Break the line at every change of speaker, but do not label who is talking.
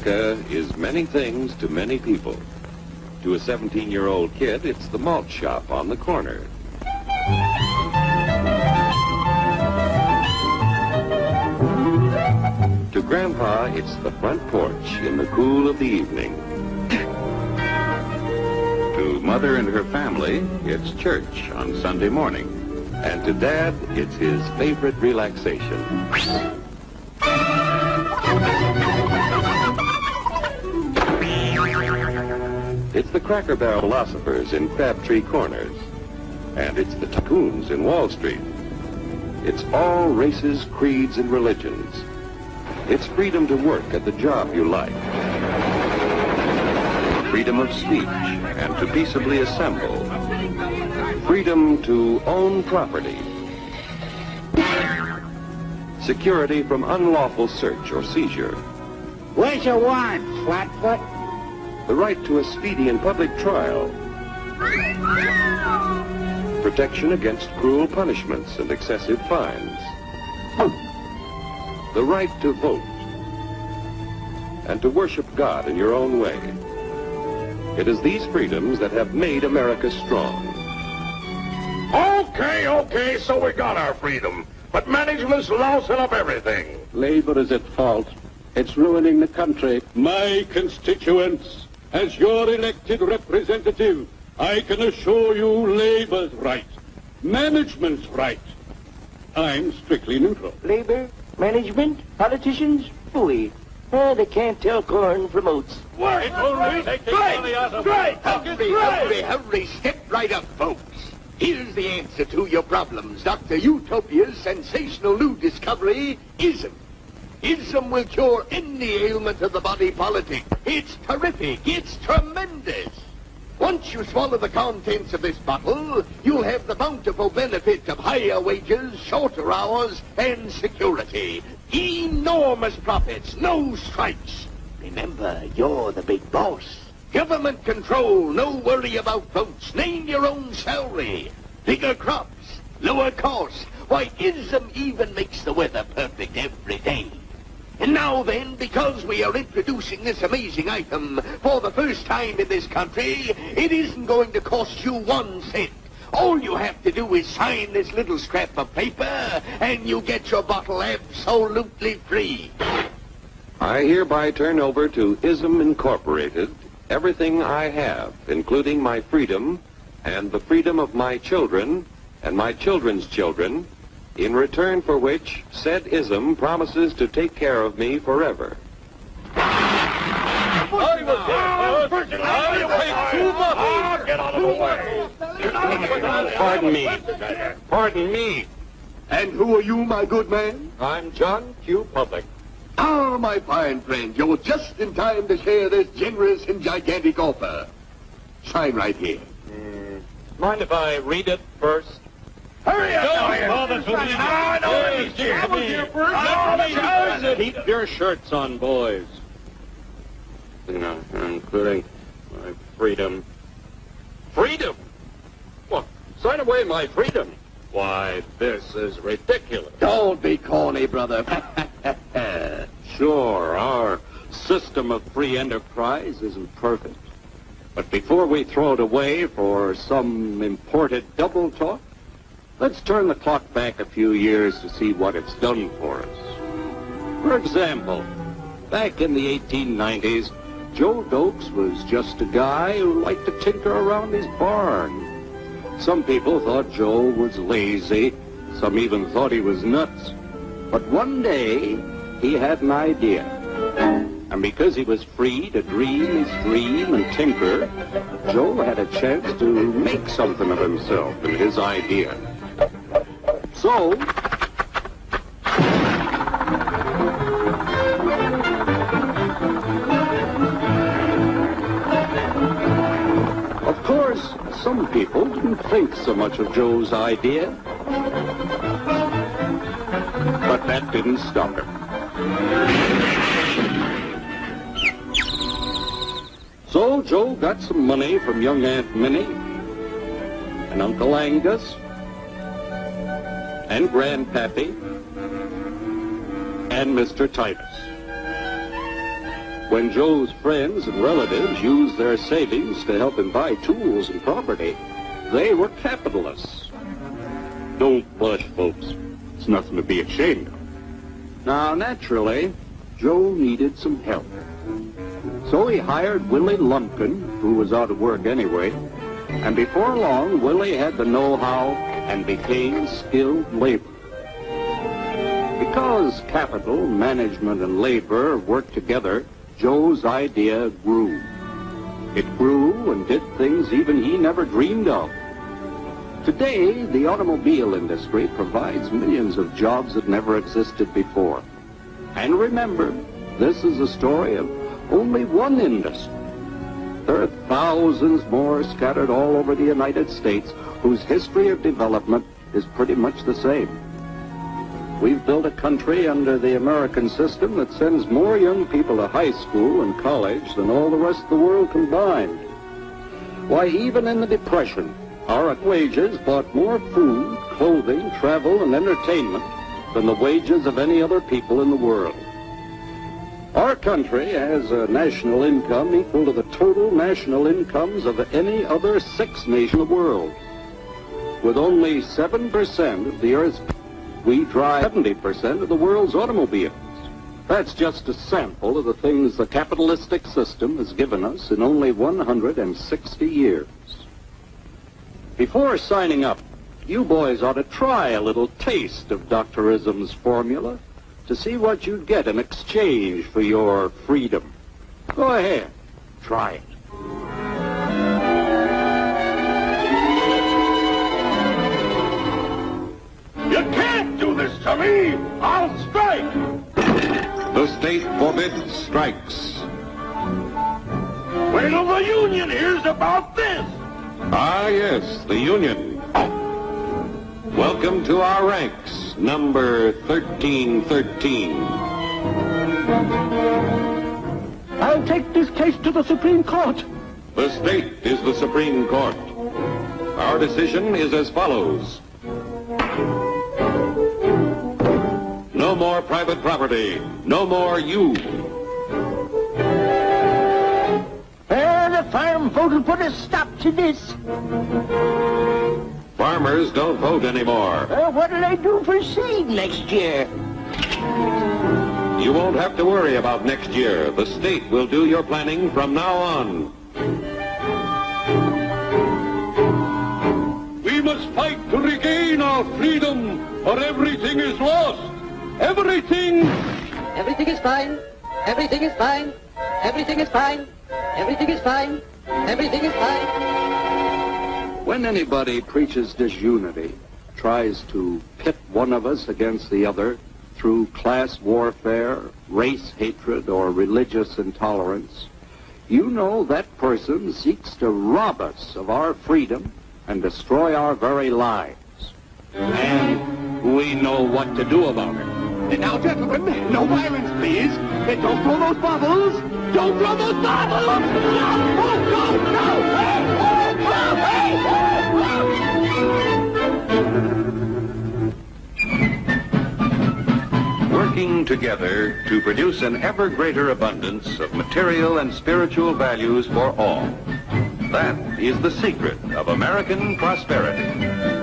America is many things to many people. To a 17-year-old kid, it's the malt shop on the corner. To Grandpa, it's the front porch in the cool of the evening. To Mother and her family, it's church on Sunday morning. And to Dad, it's his favorite relaxation. It's the Cracker Barrel philosophers in Crabtree Corners. And it's the tycoons in Wall Street. It's all races, creeds, and religions. It's freedom to work at the job you like. Freedom of speech and to peaceably assemble. Freedom to own property. Security from unlawful search or seizure.
Where's your warrant, Flatfoot?
The right to a speedy and public trial. Protection against cruel punishments and excessive fines. The right to vote. And to worship God in your own way. It is these freedoms that have made America strong.
Okay, so we got our freedom. But management's lousing up everything.
Labor is at fault. It's ruining the country.
My constituents, as your elected representative, I can assure you Labor's right. Management's right. I'm strictly neutral.
Labor, management, politicians, phooey. They can't tell corn from oats.
Hurry,
step right up, folks. Here's the answer to your problems. Dr. Utopia's sensational new discovery, ism. Ism will cure any ailment of the body politic. It's terrific. It's tremendous. Once you swallow the contents of this bottle, you'll have the bountiful benefit of higher wages, shorter hours, and security. Enormous profits, no strikes. Remember, you're the big boss. Government control, no worry about votes. Name your own salary. Bigger crops, lower costs. Why, ism even makes the weather perfect every day. And now then, because we are introducing this amazing item for the first time in this country, it isn't going to cost you 1 cent. All you have to do is sign this little scrap of paper, and you get your bottle absolutely free.
I hereby turn over to ISM Incorporated everything I have, including my freedom and the freedom of my children and my children's children, in return for which said ISM promises to take care of me forever.
Get out of the way.
Pardon me. And who are you, my good man?
I'm John Q. Public.
Ah, my fine friend, you're just in time to share this generous and gigantic offer. Sign right here.
Mind if I read it first?
Hurry up!
Keep your shirts on, boys. Including my freedom. Freedom? What? Sign away my freedom? Why, this is ridiculous.
Don't be corny, brother.
Sure, our system of free enterprise isn't perfect. But before we throw it away for some imported double talk, let's turn the clock back a few years to see what it's done for us. For example, back in the 1890s, Joe Dokes was just a guy who liked to tinker around his barn. Some people thought Joe was lazy. Some even thought he was nuts. But one day, he had an idea. And because he was free to dream his dream and tinker, Joe had a chance to make something of himself and his idea. So, of course, some people didn't think so much of Joe's idea. But that didn't stop him. So Joe got some money from young Aunt Minnie and Uncle Angus and Grandpappy and Mr. Titus. When Joe's friends and relatives used their savings to help him buy tools and property, they were capitalists.
Don't blush, folks. It's nothing to be ashamed of.
Now, naturally, Joe needed some help. So he hired Willie Lumpkin, who was out of work anyway, and before long, Willie had the know-how and became skilled labor. Because capital, management, and labor worked together, Joe's idea grew. It grew and did things even he never dreamed of. Today, the automobile industry provides millions of jobs that never existed before. And remember, this is a story of only one industry. There are thousands more scattered all over the United States whose history of development is pretty much the same. We've built a country under the American system that sends more young people to high school and college than all the rest of the world combined. Why, even in the Depression, our wages bought more food, clothing, travel, and entertainment than the wages of any other people in the world. Our country has a national income equal to the total national incomes of any other 6 nation in the world. With only 7% of the Earth's people, we drive 70% of the world's automobiles. That's just a sample of the things the capitalistic system has given us in only 160 years. Before signing up, you boys ought to try a little taste of Dr. Ism's formula to see what you'd get in exchange for your freedom. Go ahead, try it.
You can't do this to me! I'll strike!
The state forbids strikes.
Wait till the union hears about this!
Ah, yes, the union. Welcome to our ranks, number 1313.
I'll take this case to the Supreme Court.
The state is the Supreme Court. Our decision is as follows. No more private property. No more you.
The farm vote will put a stop to this.
Farmers don't vote anymore.
What'll they do for seed next year?
You won't have to worry about next year. The state will do your planning from now on.
We must fight to regain our freedom, or everything is lost. Everything!
Everything is fine. Everything is fine. Everything is fine. Everything is fine. Everything is fine.
When anybody preaches disunity, tries to pit one of us against the other through class warfare, race hatred, or religious intolerance, you know that person seeks to rob us of our freedom and destroy our very lives. And we know what to do about it.
Now, gentlemen, no violence, please. Don't throw those bottles. Don't throw those bottles. No, no.
Working together to produce an ever greater abundance of material and spiritual values for all. That is the secret of American prosperity.